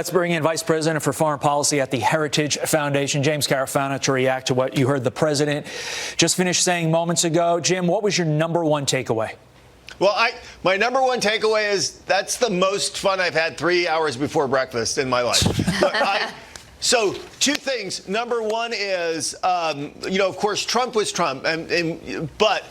Let's bring in Vice President for Foreign Policy at the Heritage Foundation, James Carafano, to react to what you heard the president just finished saying moments ago. Jim, what was your number one takeaway? Well, my number one takeaway is that's the most fun I've had 3 hours before breakfast in my life. Look, so two things. Number one is, of course, Trump was Trump. But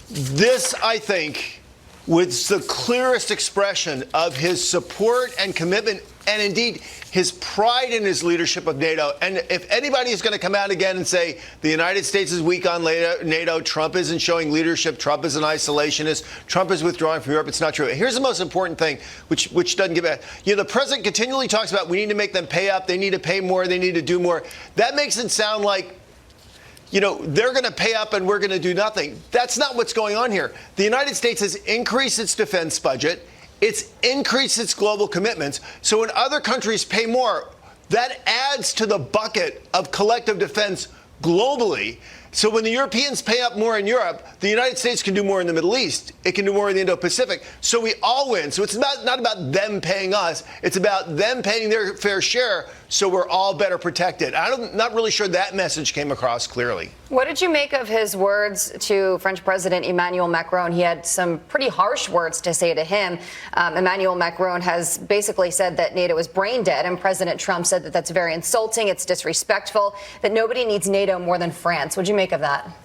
this, I think, was the clearest expression of his support and commitment and indeed his pride in his leadership of NATO. And if anybody is going to come out again and say the United States is weak on NATO, Trump isn't showing leadership, Trump is an isolationist, Trump is withdrawing from Europe, it's not true. Here's the most important thing, which doesn't get back. The president continually talks about we need to make them pay up, they need to pay more, they need to do more. That makes it sound like they're going to pay up and we're going to do nothing. That's not what's going on here. The United States has increased its defense budget. It's increased its global commitments. So when other countries pay more, that adds to the bucket of collective defense globally. So when the Europeans pay up more in Europe, the United States can do more in the Middle East. It can do more in the Indo-Pacific. So we all win. So it's not about them paying us. It's about them paying their fair share so we're all better protected. I'm not really sure that message came across clearly. What did you make of his words to French President Emmanuel Macron? He had some pretty harsh words to say to him. Emmanuel Macron has basically said that NATO is brain dead, and President Trump said that that's very insulting, it's disrespectful, that nobody needs NATO more than France. What did you make of that?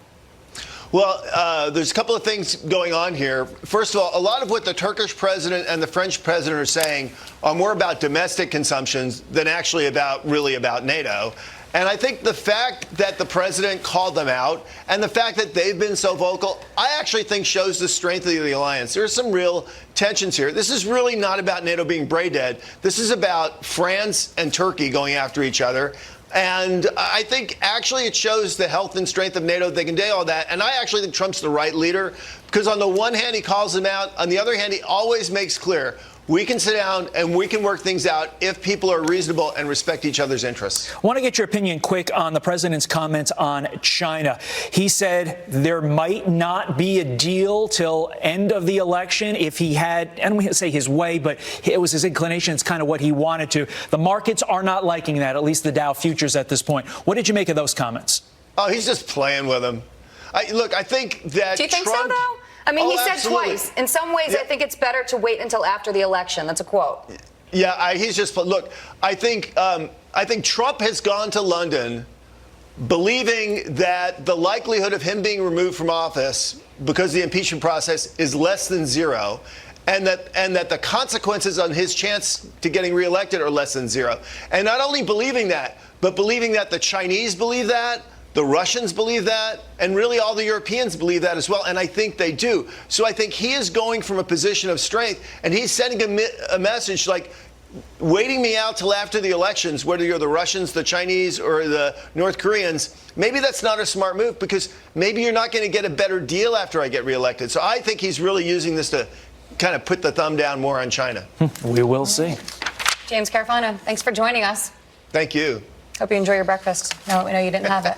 Well, there's a couple of things going on here. First of all, a lot of what the Turkish president and the French president are saying are more about domestic consumptions than actually really about NATO. And I think the fact that the president called them out and the fact that they've been so vocal, I actually think shows the strength of the alliance. There's some real tensions here. This is really not about NATO being brain dead. This is about France and Turkey going after each other. And I think actually it shows the health and strength of NATO. They can do all that. And I actually think Trump's the right leader because on the one hand, he calls them out. On the other hand, he always makes clear we can sit down and we can work things out if people are reasonable and respect each other's interests. I want to get your opinion quick on the president's comments on China. He said there might not be a deal till end of the election if he had, I don't want to say his way, but it was his inclination. It's kind of what he wanted to. The markets are not liking that, at least the Dow futures at this point. What did you make of those comments? Oh, he's just playing with them. Look, I think that Do you think Trump, so, though? I mean, he said absolutely. twice. In some ways, I think it's better to wait until after the election. That's a quote. Yeah, he's just look. I think Trump has gone to London believing that the likelihood of him being removed from office because the impeachment process is less than zero, and that the consequences on his chance to getting reelected are less than zero. And not only believing that, but believing that the Chinese believe that. The Russians believe that, and really all the Europeans believe that as well, and I think they do. So I think he is going from a position of strength, and he's sending a message like, waiting me out till after the elections, whether you're the Russians, the Chinese, or the North Koreans, maybe that's not a smart move because maybe you're not going to get a better deal after I get reelected. So I think he's really using this to kind of put the thumb down more on China. We will see. James Carafano, thanks for joining us. Thank you. Hope you enjoy your breakfast. No, you didn't have it.